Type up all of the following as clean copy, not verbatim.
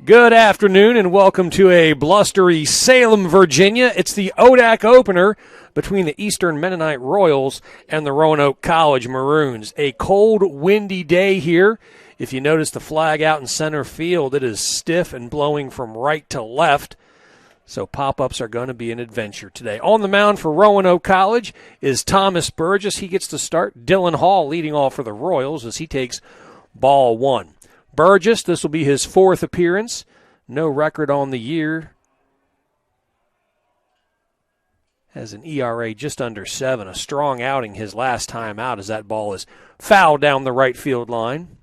Good afternoon and welcome to a blustery Salem, Virginia. It's the ODAC opener between the Eastern Mennonite Royals and the Roanoke College Maroons. A cold, windy day here. If you notice the flag out in center field, it is stiff and blowing from right to left. So pop-ups are going to be an adventure today. On the mound for Roanoke College is Thomas Burgess. He gets to start. Dylan Hall leading off for the Royals as he takes ball one. Burgess, this will be his fourth appearance. No record on the year. Has an ERA just under 7. A strong outing his last time out as that ball is fouled down the right field line.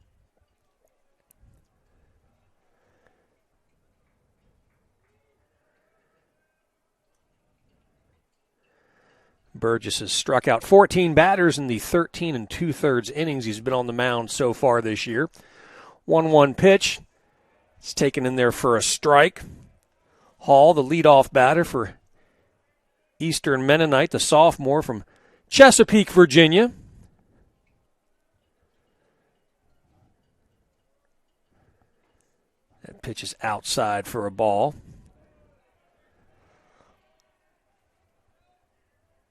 Burgess has struck out 14 batters in the 13 2/3 innings he's been on the mound so far this year. 1-1 pitch. It's taken in there for a strike. Hall, the leadoff batter for Eastern Mennonite, the sophomore from Chesapeake, Virginia. That pitch is outside for a ball.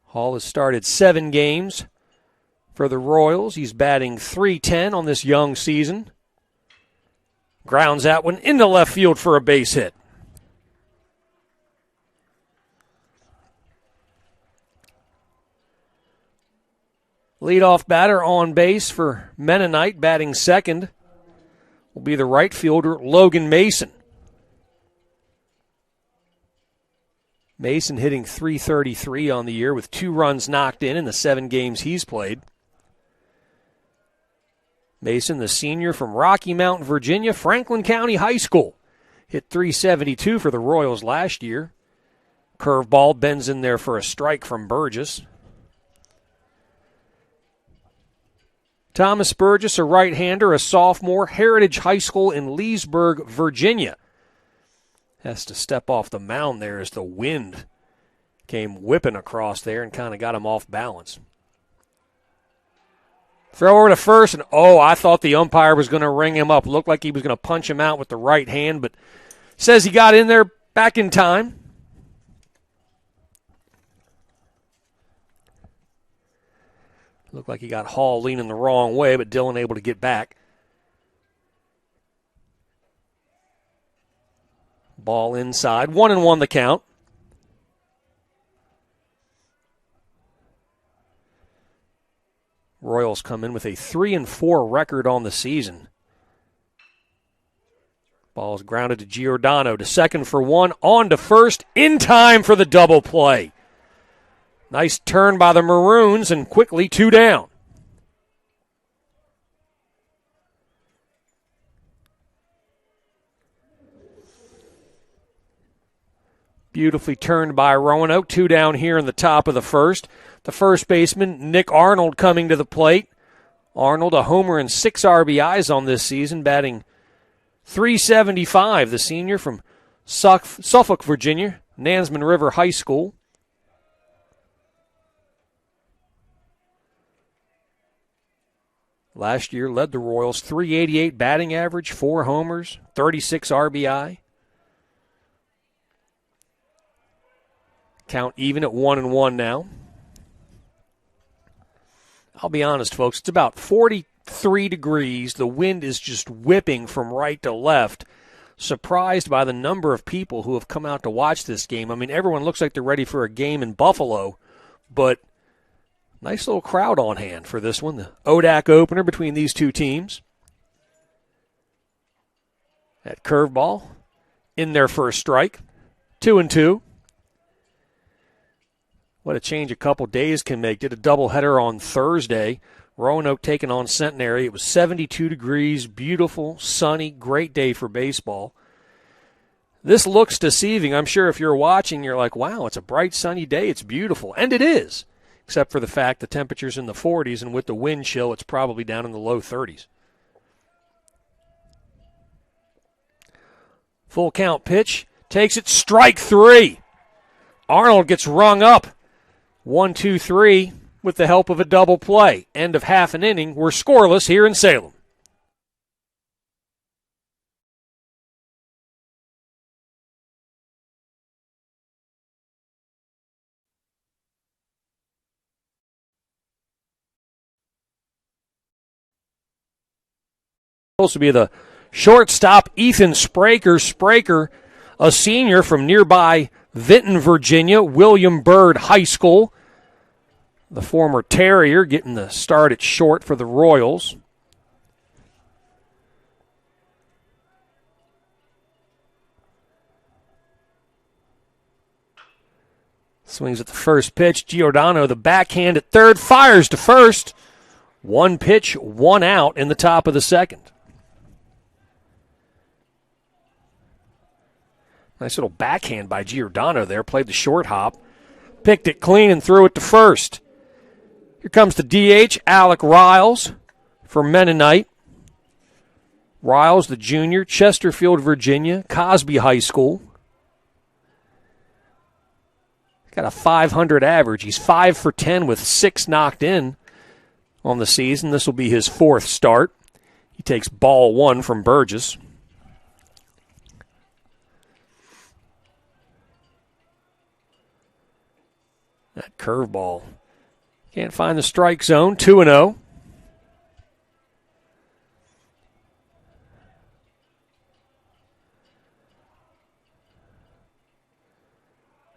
Hall has started 7 games for the Royals. He's batting .310 on this young season. Grounds that one into left field for a base hit. Leadoff batter on base for Mennonite, batting second, will be the right fielder, Logan Mason. Mason hitting .333 on the year with 2 runs knocked in the 7 games he's played. Mason, the senior from Rocky Mount, Virginia, Franklin County High School. Hit .372 for the Royals last year. Curveball bends in there for a strike from Burgess. Thomas Burgess, a right-hander, a sophomore, Heritage High School in Leesburg, Virginia. Has to step off the mound there as the wind came whipping across there and kind of got him off balance. Throw over to first, and I thought the umpire was going to ring him up. Looked like he was going to punch him out with the right hand, but says he got in there back in time. Looked like he got Hall leaning the wrong way, but Dylan able to get back. Ball inside, 1-1 the count. Royals come in with a 3-4 record on the season. Ball is grounded to Giordano to second for 1, on to first, in time for the double play. Nice turn by the Maroons, and quickly 2 down. Beautifully turned by Roanoke, 2 down here in the top of the first. The first baseman, Nick Arnold, coming to the plate. Arnold, a homer and 6 RBIs on this season, batting .375, the senior from Suffolk, Virginia, Nansemond River High School. Last year led the Royals, .388 batting average, 4 homers, 36 RBI. Count even at 1-1 now. I'll be honest, folks, it's about 43 degrees. The wind is just whipping from right to left. Surprised by the number of people who have come out to watch this game. I mean, everyone looks like they're ready for a game in Buffalo, but nice little crowd on hand for this one. The ODAC opener between these two teams. That curveball in there for a strike. 2-2. What a change a couple days can make. Did a doubleheader on Thursday. Roanoke taking on Centenary. It was 72 degrees, beautiful, sunny, great day for baseball. This looks deceiving. I'm sure if you're watching, you're like, wow, it's a bright, sunny day. It's beautiful. And it is, except for the fact the temperature's in the 40s, and with the wind chill, it's probably down in the low 30s. Full count pitch. Takes it, strike 3. Arnold gets rung up. 1-2-3 with the help of a double play. End of half an inning. We're scoreless here in Salem. Royals will be the shortstop, Ethan Spraker. Spraker, a senior from nearby Vinton, Virginia, William Byrd High School. The former Terrier getting the start at short for the Royals. Swings at the first pitch. Giordano, the backhand at third, fires to first. One pitch, one out in the top of the second. Nice little backhand by Giordano there. Played the short hop. Picked it clean and threw it to first. Here comes the DH, Alec Riles for Mennonite. Riles, the junior, Chesterfield, Virginia, Cosby High School. Got a 500 average. He's 5 for 10 with 6 knocked in on the season. This will be his 4th start. He takes ball 1 from Burgess. That curveball. Can't find the strike zone. 2-0.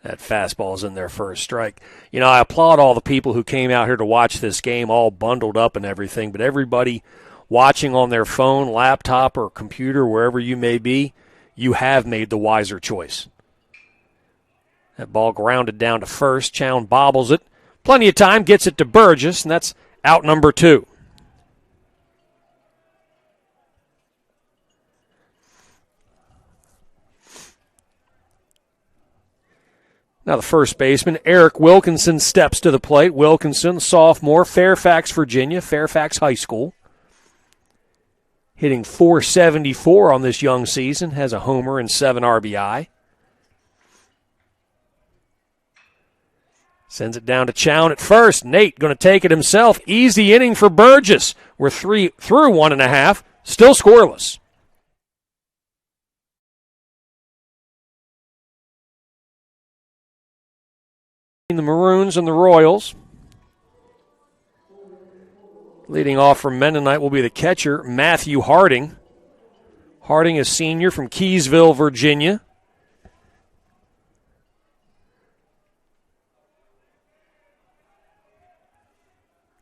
That fastball's in there for a strike. You know, I applaud all the people who came out here to watch this game all bundled up and everything, but everybody watching on their phone, laptop, or computer, wherever you may be, you have made the wiser choice. That ball grounded down to first. Chown bobbles it. Plenty of time, gets it to Burgess, and that's out number 2. Now the first baseman, Eric Wilkinson, steps to the plate. Wilkinson, sophomore, Fairfax, Virginia, Fairfax High School. Hitting .474 on this young season, has a homer and 7 RBI. Sends it down to Chown at first. Nate going to take it himself. Easy inning for Burgess. We're 3 through 1.5, still scoreless. The Maroons and the Royals. Leading off from Mennonite will be the catcher, Matthew Harding. Harding, a senior from Keysville, Virginia.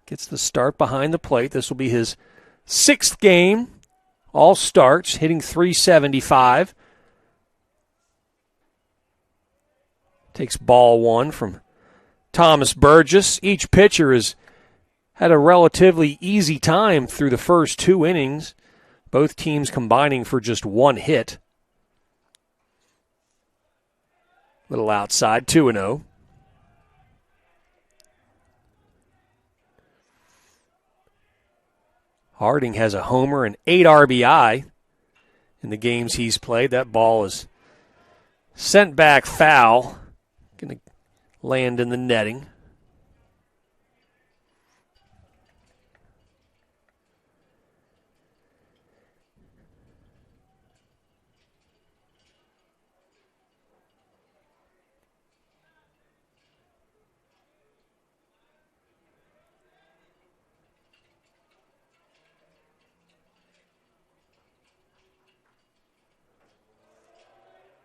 Gets the start behind the plate. This will be his 6th game. All starts, hitting .375. Takes ball 1 from Thomas Burgess. Each pitcher has had a relatively easy time through the first 2 innings, both teams combining for just 1 hit. Little outside, 2-0. Harding has a homer and 8 RBI in the games he's played. That ball is sent back foul. Going to land in the netting.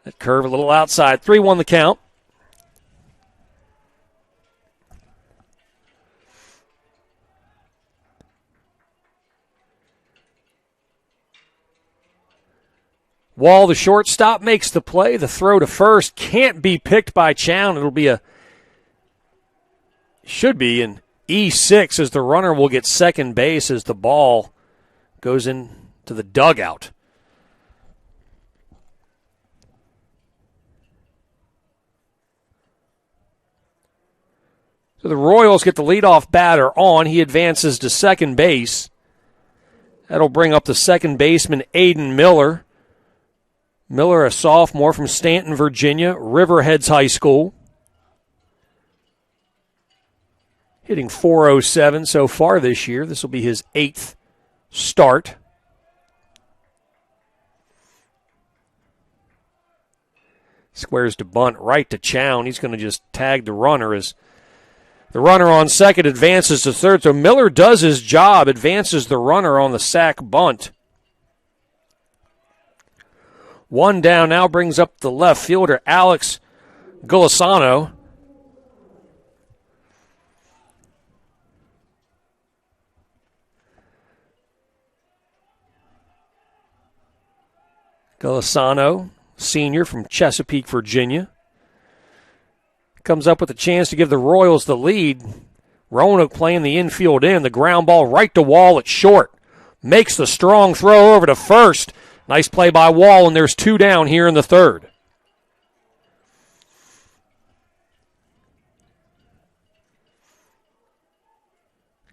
That curve a little outside. 3-1 the count. Wall, the shortstop, makes the play. The throw to first can't be picked by Chown. It'll be should be an E6 as the runner will get second base as the ball goes into the dugout. So the Royals get the leadoff batter on. He advances to second base. That'll bring up the second baseman, Aiden Miller. Miller, a sophomore from Stanton, Virginia, Riverheads High School. Hitting .407 so far this year. This will be his 8th start. Squares to bunt right to Chown. He's going to just tag the runner as the runner on second advances to third. So Miller does his job, advances the runner on the sac bunt. One down now brings up the left fielder, Alex Golisano. Golisano, senior from Chesapeake, Virginia, comes up with a chance to give the Royals the lead. Roanoke playing the infield in. The ground ball right to Wall at short. Makes the strong throw over to first. Nice play by Wall, and there's two down here in the third.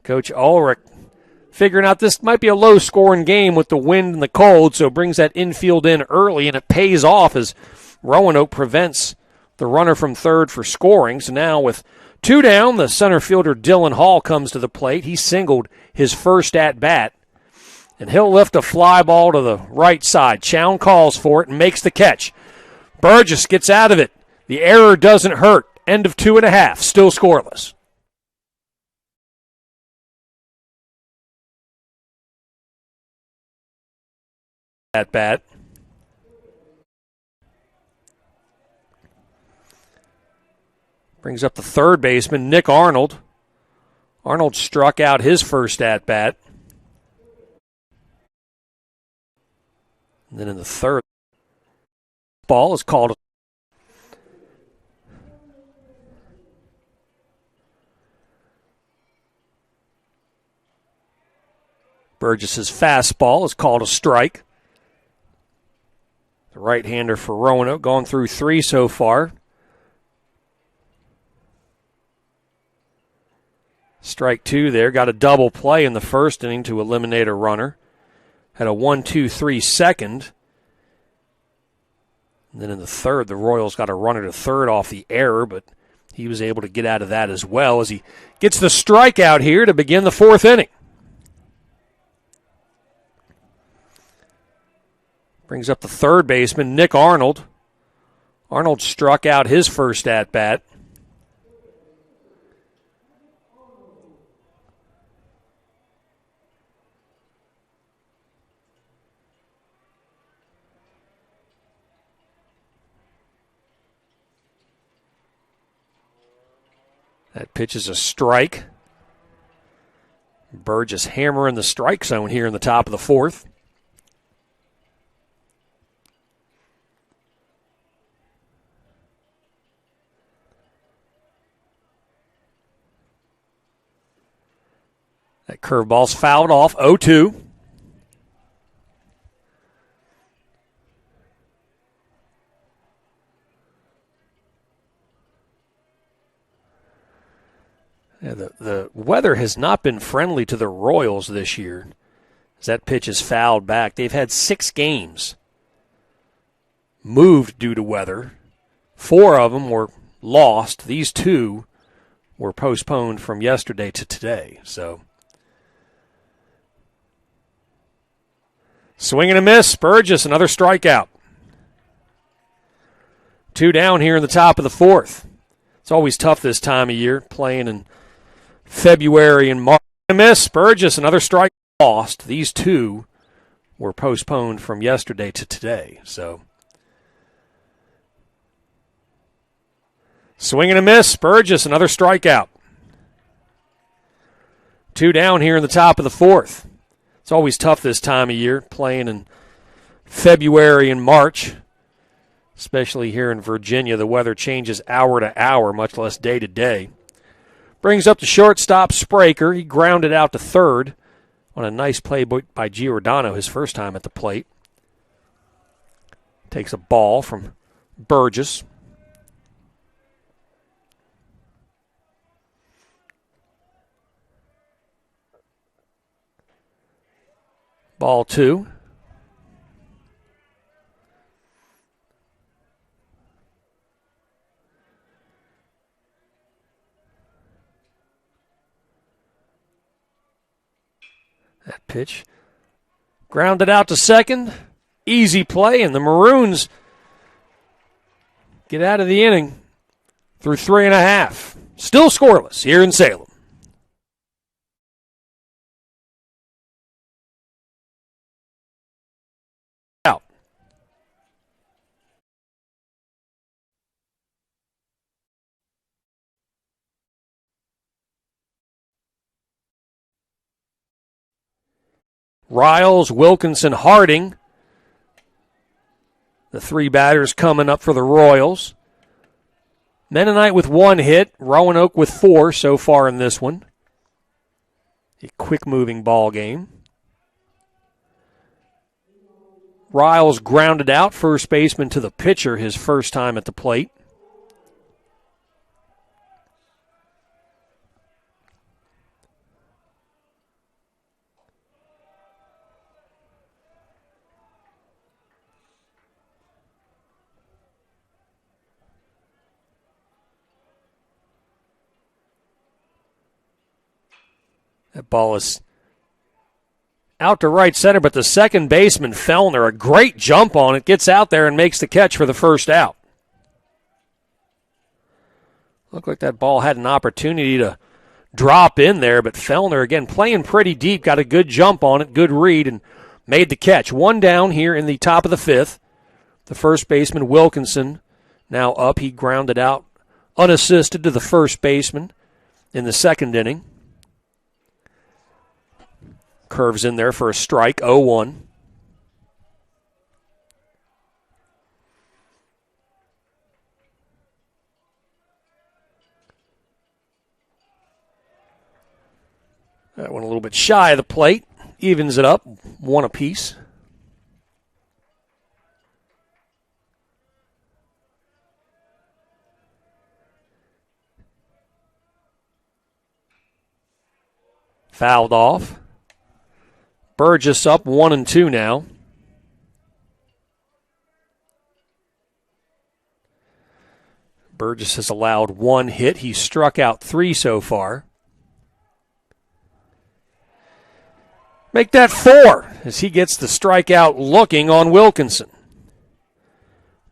Coach Ulrich figuring out this might be a low-scoring game with the wind and the cold, so brings that infield in early, and it pays off as Roanoke prevents the runner from third for scoring. So now with two down, the center fielder Dylan Hall comes to the plate. He singled his first at-bat, and he'll lift a fly ball to the right side. Chown calls for it and makes the catch. Burgess gets out of it. The error doesn't hurt. End of 2.5, still scoreless. At-bat. Brings up the third baseman, Nick Arnold. Arnold struck out his first at-bat. And then in the third, ball is called. Burgess's fastball is called a strike. The right-hander for Roanoke, gone through three so far. Strike two there. Got a double play in the first inning to eliminate a runner. Had a 1-2-3 second. And then in the third, the Royals got a runner to third off the error, but he was able to get out of that as well as he gets the strikeout here to begin the fourth inning. Brings up the third baseman, Nick Arnold. Arnold struck out his first at-bat. That pitch is a strike. Burgess hammering the strike zone here in the top of the fourth. That curveball's fouled off, 0-2. Yeah, the weather has not been friendly to the Royals this year as that pitch is fouled back. They've had 6 games moved due to weather. 4 of them were lost. These 2 were postponed from yesterday to today. So, swing and a miss. Burgess, another strikeout. 2 down here in the top of the fourth. It's always tough this time of year, playing in February and March. A miss. Burgess, another strike lost. These 2 were postponed from yesterday to today. So, swing and a miss. Burgess, another strikeout. 2 down here in the top of the fourth. It's always tough this time of year, playing in February and March, especially here in Virginia. The weather changes hour to hour, much less day to day. Brings up the shortstop, Spraker. He grounded out to third on a nice play by Giordano, his first time at the plate. Takes a ball from Burgess. Ball 2. That pitch grounded out to second. Easy play, and the Maroons get out of the inning through 3.5. Still scoreless here in Salem. Out. Riles, Wilkinson, Harding. The three batters coming up for the Royals. Mennonite with 1 hit. Roanoke with 4 so far in this one. A quick-moving ball game. Riles grounded out, first baseman to the pitcher, his first time at the plate. That ball is out to right center, but the second baseman, Fellner, a great jump on it, gets out there and makes the catch for the first out. Looked like that ball had an opportunity to drop in there, but Fellner, again, playing pretty deep, got a good jump on it, good read, and made the catch. 1 down here in the top of the 5th. The first baseman, Wilkinson, now up. He grounded out unassisted to the first baseman in the second inning. Curves in there for a strike, 0-1. That one a little bit shy of the plate. Evens it up, 1 apiece. Fouled off. Burgess up 1-2 now. Burgess has allowed 1 hit. He's struck out 3 so far. Make that 4 as he gets the strikeout looking on Wilkinson.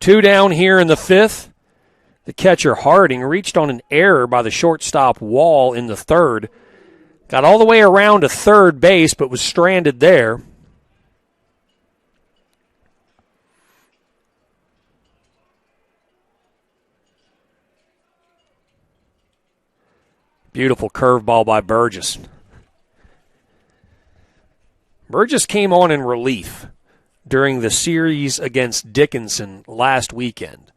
2 down here in the 5th. The catcher Harding reached on an error by the shortstop Wall in the 3rd. Got all the way around to third base, but was stranded there. Beautiful curveball by Burgess. Burgess came on in relief during the series against Dickinson last weekend,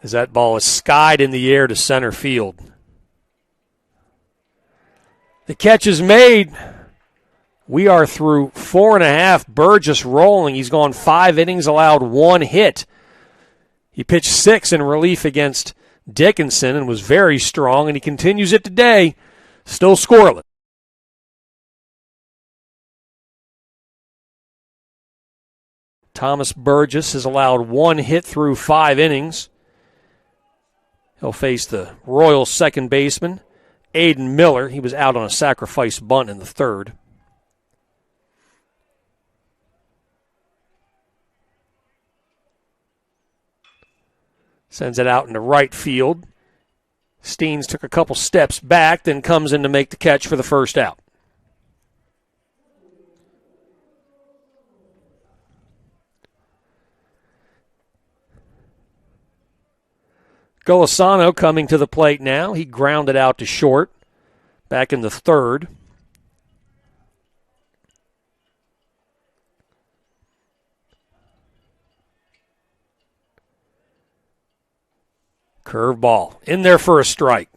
as that ball is skied in the air to center field. The catch is made. We are through 4.5. Burgess rolling. He's gone 5 innings, allowed 1 hit. He pitched 6 in relief against Dickinson and was very strong, and he continues it today, still scoreless. Thomas Burgess has allowed 1 hit through 5 innings. He'll face the Royals second baseman, Aiden Miller. He was out on a sacrifice bunt in the 3rd. Sends it out into right field. Steens took a couple steps back, then comes in to make the catch for the first out. Golisano coming to the plate now. He grounded out to short back in the 3rd. Curveball in there for a strike.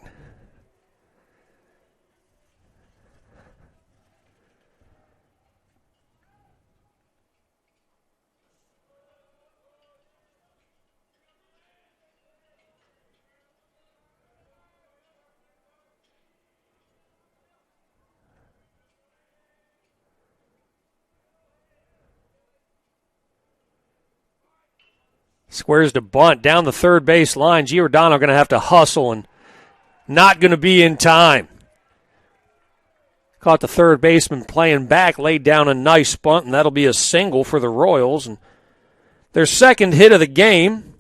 Squares to bunt down the third base line. Giordano going to have to hustle and not going to be in time. Caught the third baseman playing back, laid down a nice bunt, and that'll be a single for the Royals. And their second hit of the game.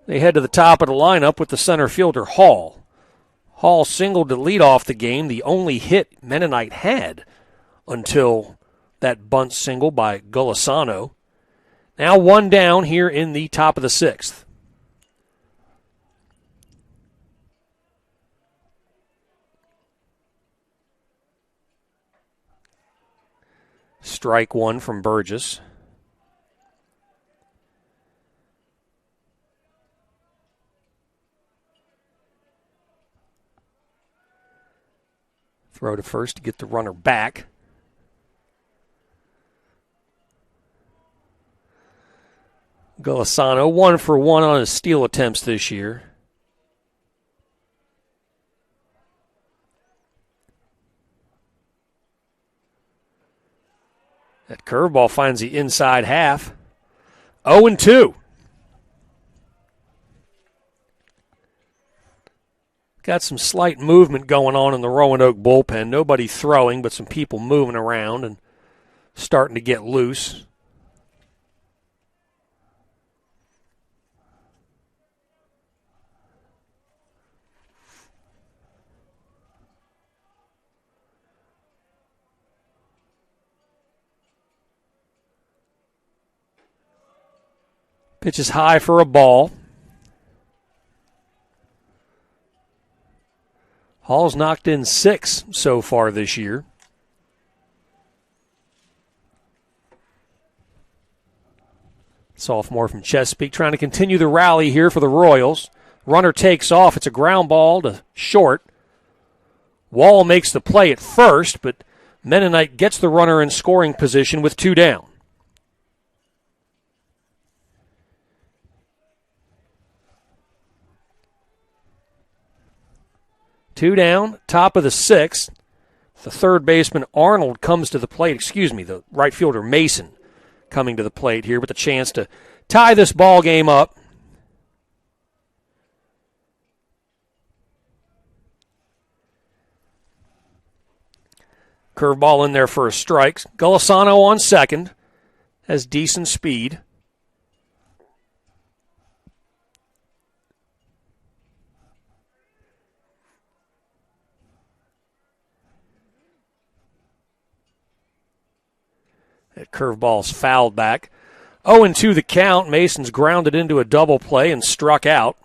They head to the top of the lineup with the center fielder Hall. Hall singled to lead off the game, the only hit Mennonite had until that bunt single by Golisano. Now 1 down here in the top of the 6th. strike one from Burgess. Throw to first to get the runner back. Golisano 1 for 1 on his steal attempts this year. That curveball finds the inside half. 0-2. Got some slight movement going on in the Roanoke bullpen. Nobody throwing, but some people moving around and starting to get loose. Pitch is high for a ball. Hall's knocked in 6 so far this year. Sophomore from Chesapeake trying to continue the rally here for the Royals. Runner takes off. It's a ground ball to short. Wall makes the play at first, but Mennonite gets the runner in scoring position with 2 down. Two down, top of the 6th. The third baseman, Arnold, comes to the plate. The right fielder, Mason, coming to the plate here with a chance to tie this ball game up. Curveball in there for a strike. Golisano on second. Has decent speed. That curveball's fouled back. 0-2 the count. Mason's grounded into a double play and struck out.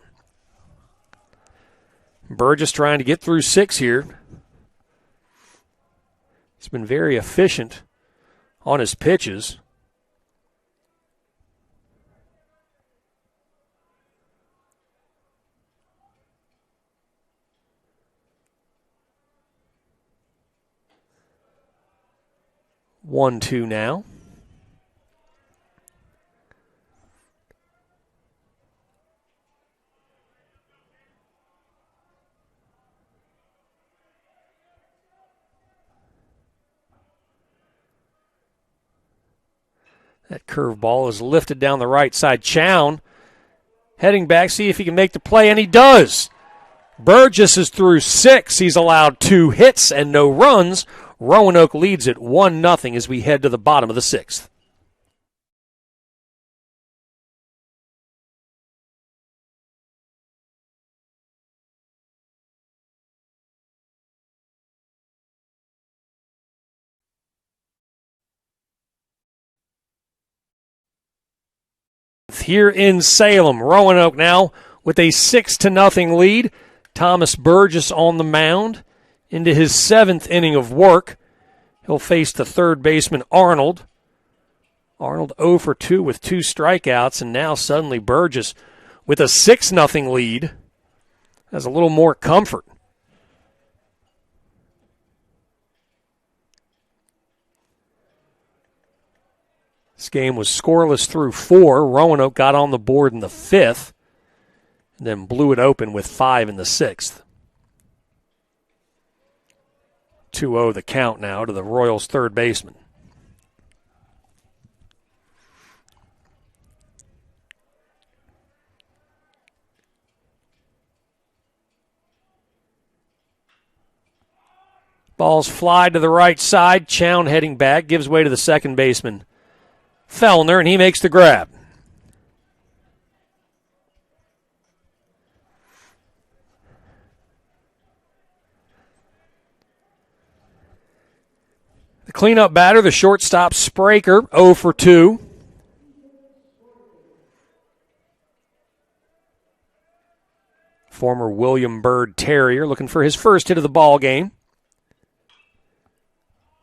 Burgess trying to get through 6 here. He's been very efficient on his pitches. 1-2 now. That curveball is lifted down the right side. Chown heading back, see if he can make the play, and he does. Burgess is through 6. He's allowed 2 hits and no runs. Roanoke leads it 1-0 as we head to the bottom of the 6th. Here in Salem, Roanoke now with a 6-0 lead. Thomas Burgess on the mound into his 7th inning of work. He'll face the third baseman, Arnold. Arnold 0 for 2 with 2 strikeouts, and now suddenly Burgess with a 6-0 lead has a little more comfort. This game was scoreless through 4. Roanoke got on the board in the 5th and then blew it open with 5 in the 6th. 2-0 the count now to the Royals' third baseman. Balls fly to the right side. Chown heading back, gives way to the second baseman, Fellner, and he makes the grab. The cleanup batter, the shortstop, Spraker, 0 for 2. Former William Byrd Terrier looking for his first hit of the ball game.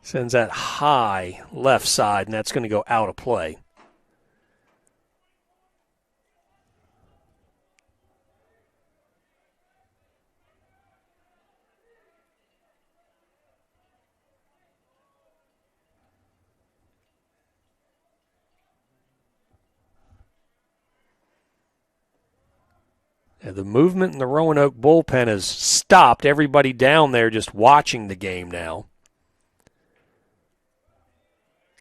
Sends that high left side, and that's going to go out of play. The movement in the Roanoke bullpen has stopped. Everybody down there just watching the game now.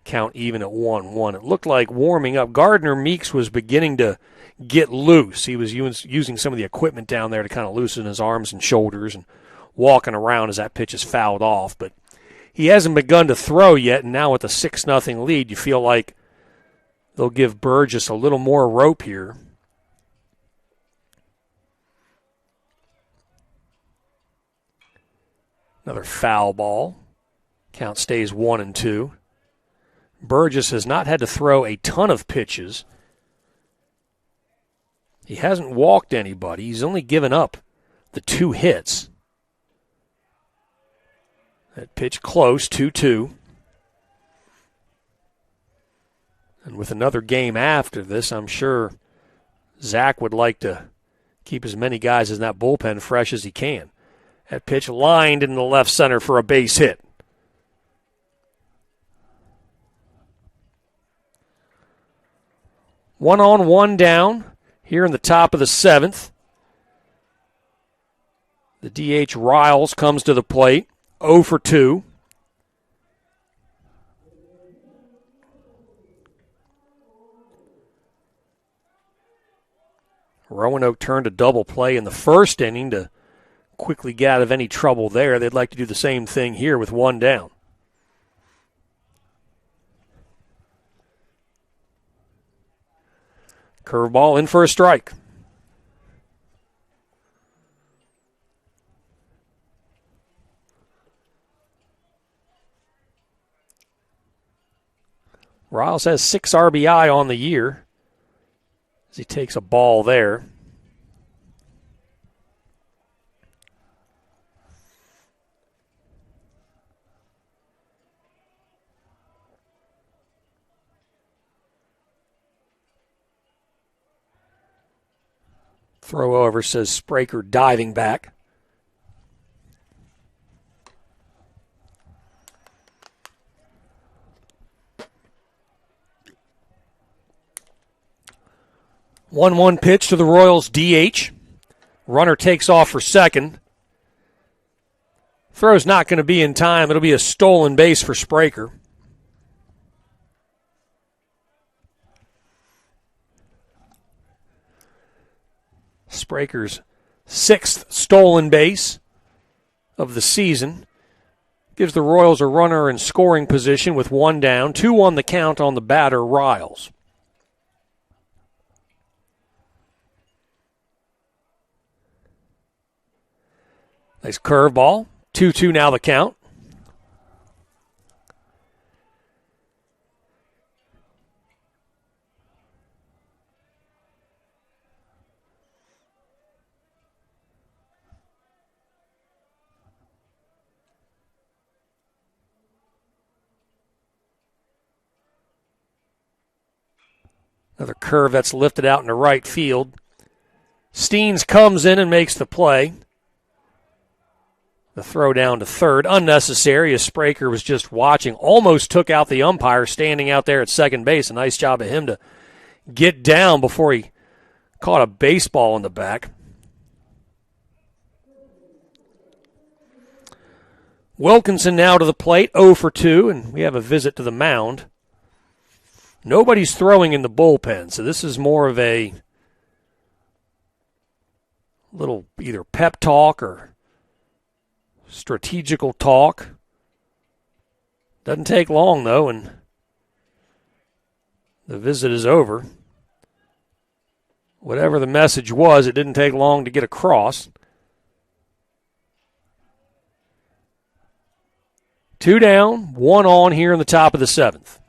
Count even at 1-1. It looked like warming up. Gardner Meeks was beginning to get loose. He was using some of the equipment down there to kind of loosen his arms and shoulders and walking around as that pitch is fouled off. But he hasn't begun to throw yet, and now with a 6-0 lead, you feel like they'll give Burgess a little more rope here. Another foul ball. Count stays 1-2. Burgess has not had to throw a ton of pitches. He hasn't walked anybody. He's only given up the 2 hits. That pitch close, 2-2. And with another game after this, I'm sure Zach would like to keep as many guys in that bullpen fresh as he can. That pitch lined in the left center for a base hit. One on, one down here in the top of the 7th. The DH Riles comes to the plate, 0 for 2. Roanoke turned a double play in the first inning to quickly get out of any trouble there. They'd like to do the same thing here with 1 down. Curveball in for a strike. Riles has 6 RBI on the year as he takes a ball there. Throw over, says Spraker, diving back. One pitch to the Royals DH. Runner takes off for second. Throw's not going to be in time. It'll be a stolen base for Spraker. Spraker's 6th stolen base of the season. Gives the Royals a runner in scoring position with 1 down. 2 on the count on the batter, Riles. Nice curveball. 2-2 now the count. Another curve that's lifted out into right field. Steens comes in and makes the play. The throw down to third. Unnecessary as Spraker was just watching. Almost took out the umpire standing out there at second base. A nice job of him to get down before he caught a baseball in the back. Wilkinson now to the plate, 0 for 2, and we have a visit to the mound. Nobody's throwing in the bullpen, so this is more of a little either pep talk or strategical talk. Doesn't take long, though, and the visit is over. Whatever the message was, it didn't take long to get across. 2 down, 1 on here in the top of the 7th.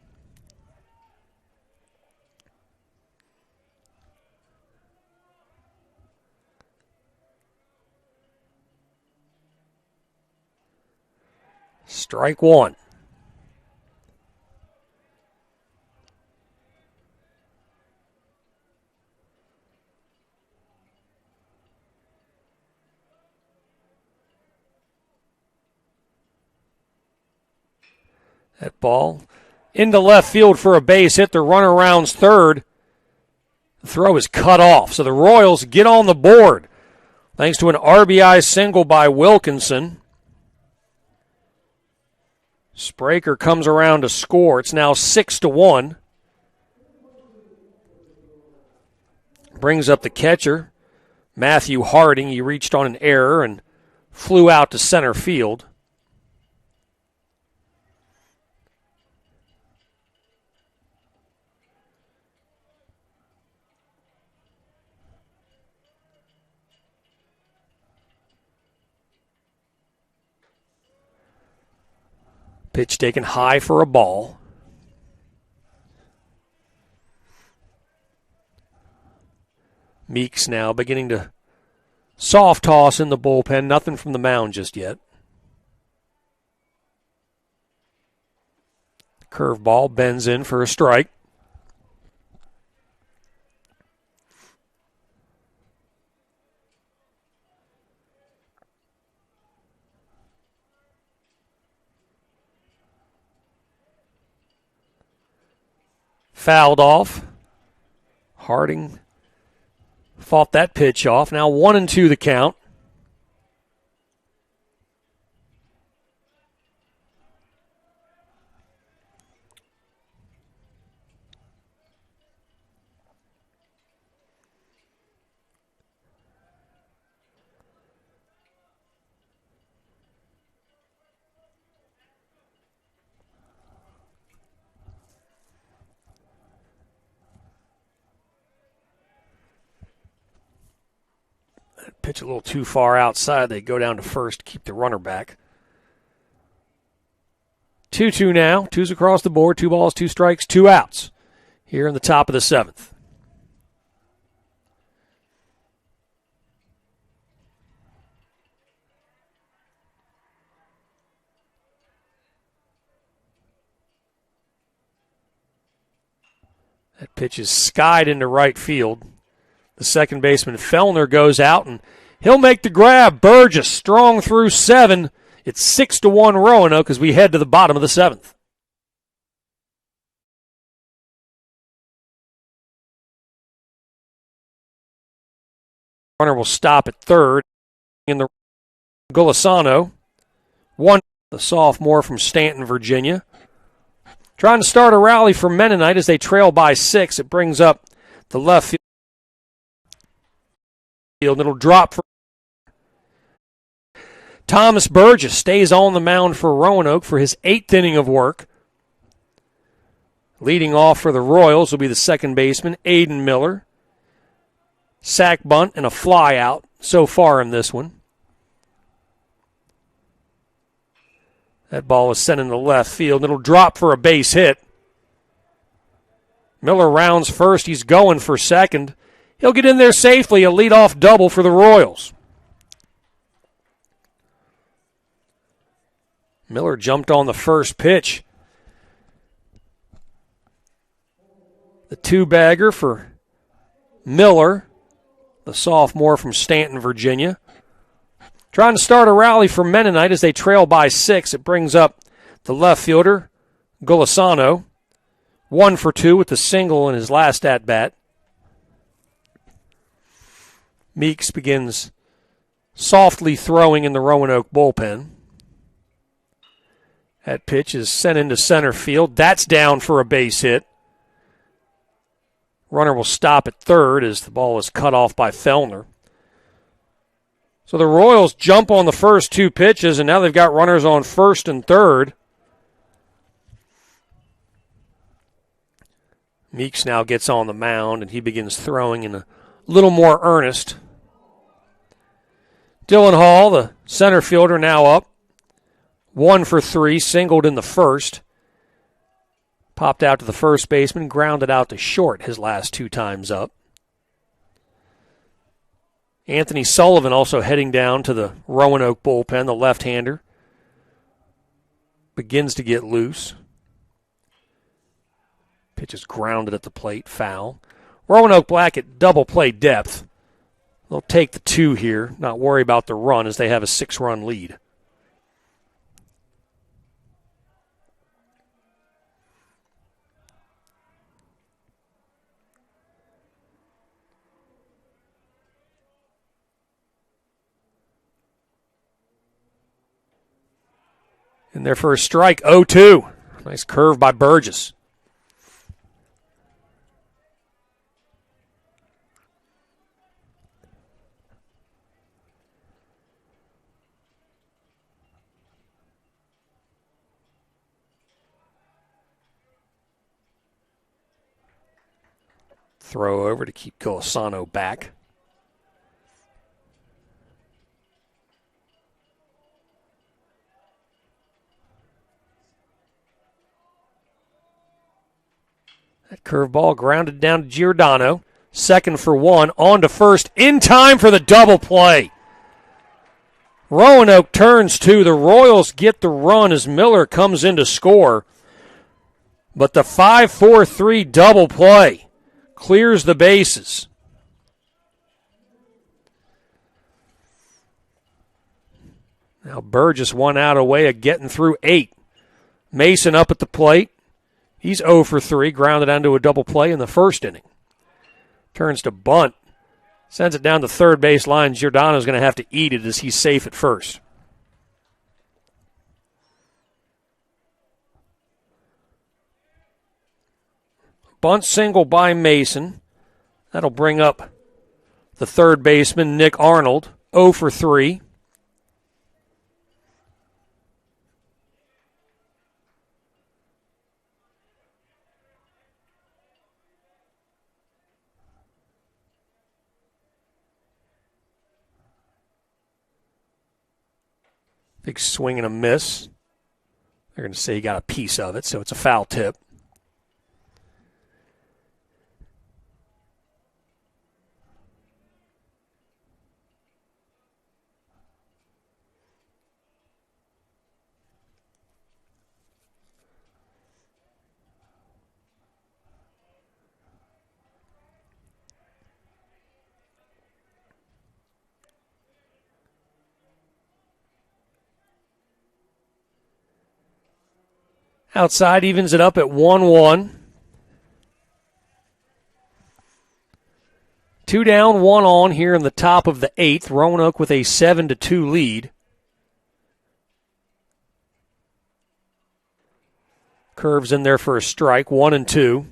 Strike 1. That ball into left field for a base hit. The runner rounds third. The throw is cut off, so the Royals get on the board thanks to an RBI single by Wilkinson. Spraker comes around to score. It's now 6-1. Brings up the catcher, Matthew Harding. He reached on an error and flew out to center field. Pitch taken high for a ball. Meeks now beginning to soft toss in the bullpen. Nothing from the mound just yet. Curveball bends in for a strike. Fouled off. Harding fought that pitch off. Now 1-2 the count. Pitch a little too far outside. They go down to first, keep the runner back. 2-2 now. Two's across the board. 2 balls, 2 strikes, 2 outs here in the top of the 7th. That pitch is skied into right field. The second baseman, Fellner, goes out, and he'll make the grab. Burgess strong through 7. It's 6-1 Roanoke as we head to the bottom of the 7th. Runner will stop at third. In the Golisano. 1, the sophomore from Stanton, Virginia. Trying to start a rally for Mennonite as they trail by 6. It brings up the left field. It'll drop for Thomas Burgess. Stays on the mound for Roanoke for his 8th inning of work. Leading off for the Royals will be the second baseman, Aiden Miller. Sack bunt and a fly out so far in this one. That ball is sent into left field. It'll drop for a base hit. Miller rounds first. He's going for second. He'll get in there safely, a leadoff double for the Royals. Miller jumped on the first pitch. The 2-bagger for Miller, the sophomore from Stanton, Virginia. Trying to start a rally for Mennonite as they trail by 6. It brings up the left fielder, Golisano. 1 for 2 with the single in his last at-bat. Meeks begins softly throwing in the Roanoke bullpen. That pitch is sent into center field. That's down for a base hit. Runner will stop at third as the ball is cut off by Fellner. So the Royals jump on the first 2 pitches, and now they've got runners on first and third. Meeks now gets on the mound, and he begins throwing in a little more earnest. Dylan Hall, the center fielder, now up. 1 for 3, singled in the first. Popped out to the first baseman, grounded out to short his last 2 times up. Anthony Sullivan also heading down to the Roanoke bullpen, the left-hander. Begins to get loose. Pitch is grounded at the plate, foul. Roanoke Black at double play depth. They'll take the 2 here, not worry about the run as they have a 6-run lead. And their first strike, 0-2. Nice curve by Burgess. Throw over to keep Colasano back. That curveball grounded down to Giordano. Second for one, on to first, in time for the double play. Roanoke turns two. The Royals get the run as Miller comes in to score. But the 5-4-3 double play clears the bases. Now Burgess 1 out away of getting through 8. Mason up at the plate. He's 0 for 3, grounded onto a double play in the first inning. Turns to bunt. Sends it down the third base line. Giordano's going to have to eat it as he's safe at first. Bunt single by Mason. That'll bring up the third baseman, Nick Arnold, 0 for 3. Big swing and a miss. They're going to say he got a piece of it, so it's a foul tip. Outside evens it up at 1-1. 2 down, 1 on here in the top of the 8th. Roanoke with a 7-2 lead. Curves in there for a strike, 1-2.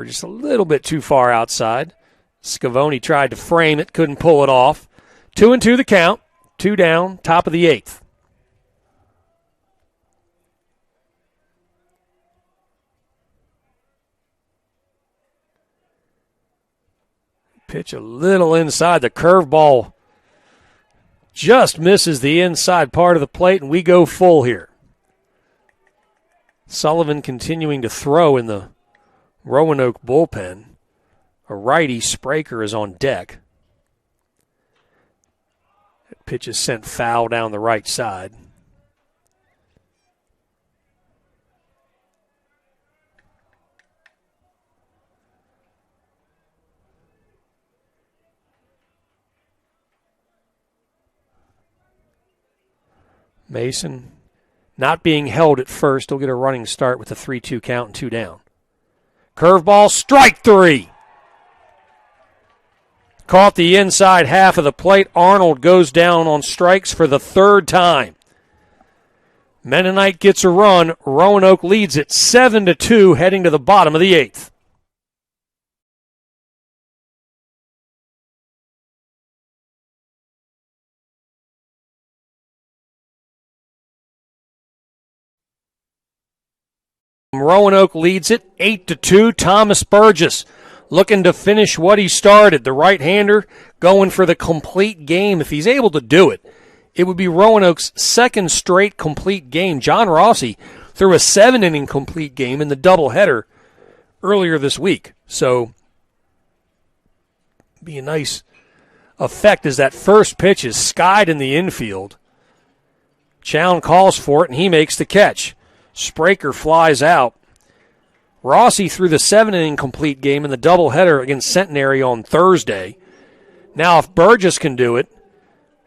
Just a little bit too far outside. Scavone tried to frame it, couldn't pull it off. 2-2 the count. 2 down, top of the 8th. Pitch a little inside. The curveball just misses the inside part of the plate, and we go full here. Sullivan continuing to throw in the Roanoke bullpen. A righty, Spraker, is on deck. That pitch is sent foul down the right side. Mason not being held at first. He'll get a running start with a 3-2 count and 2 down. Curveball, strike 3. Caught the inside half of the plate. Arnold goes down on strikes for the 3rd time. Mennonite gets a run. Roanoke leads it 7-2 heading to the bottom of the 8th. Roanoke leads it 8-2. Thomas Burgess looking to finish what he started. The right-hander going for the complete game. If he's able to do it, it would be Roanoke's 2nd straight complete game. John Rossi threw a 7-inning complete game in the doubleheader earlier this week. So, be a nice effect as that first pitch is skied in the infield. Chown calls for it, and he makes the catch. Spraker flies out. Rossi threw the 7-inning complete game in the doubleheader against Centenary on Thursday. Now, if Burgess can do it,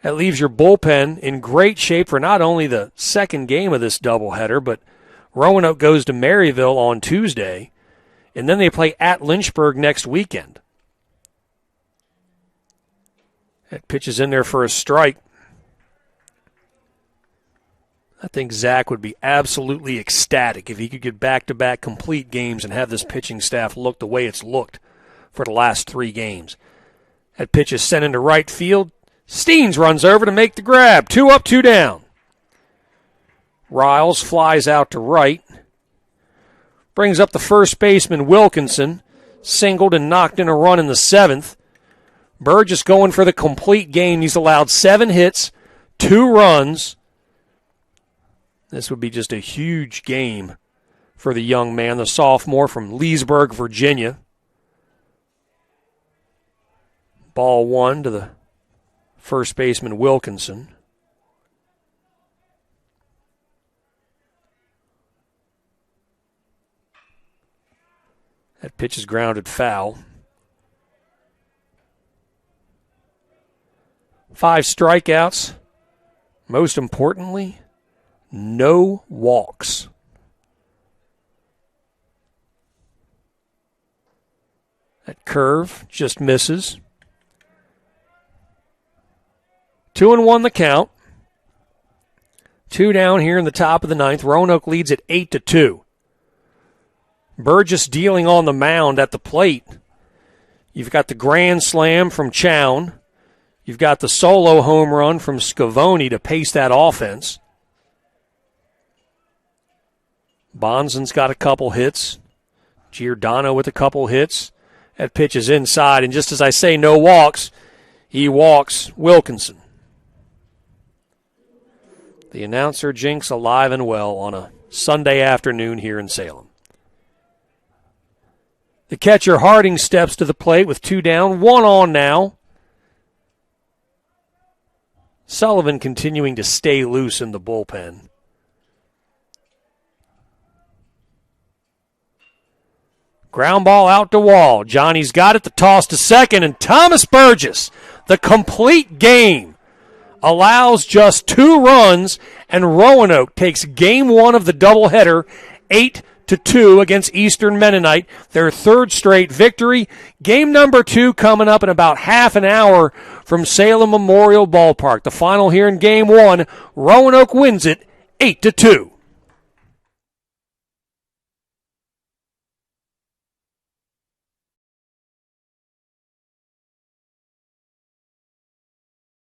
that leaves your bullpen in great shape for not only the second game of this doubleheader, but Roanoke goes to Maryville on Tuesday, and then they play at Lynchburg next weekend. That pitch is in there for a strike. I think Zach would be absolutely ecstatic if he could get back-to-back complete games and have this pitching staff look the way it's looked for the last 3 games. That pitch is sent into right field. Steens runs over to make the grab. 2 up, 2 down. Riles flies out to right. Brings up the first baseman, Wilkinson. Singled and knocked in a run in the 7th. Burgess going for the complete game. He's allowed 7 hits, 2 runs. This would be just a huge game for the young man, the sophomore from Leesburg, Virginia. Ball 1 to the first baseman, Wilkinson. That pitch is grounded foul. 5 strikeouts. Most importantly, no walks. That curve just misses. 2-1 the count. 2 down here in the top of the 9th. Roanoke leads at 8-2. Burgess dealing on the mound at the plate. You've got the grand slam from Chown. You've got the solo home run from Scavone to pace that offense. Bonson's got a couple hits. Giordano with a couple hits. That pitch is inside, and just as I say no walks, he walks Wilkinson. The announcer jinx alive and well on a Sunday afternoon here in Salem. The catcher Harding steps to the plate with 2 down, 1 on now. Sullivan continuing to stay loose in the bullpen. Ground ball out to Wall. Johnny's got it. The toss to second, and Thomas Burgess, the complete game, allows just 2 runs, and Roanoke takes game 1 of the doubleheader 8-2 against Eastern Mennonite, their 3rd straight victory. Game number 2 coming up in about half an hour from Salem Memorial Ballpark. The final here in game 1, Roanoke wins it 8-2.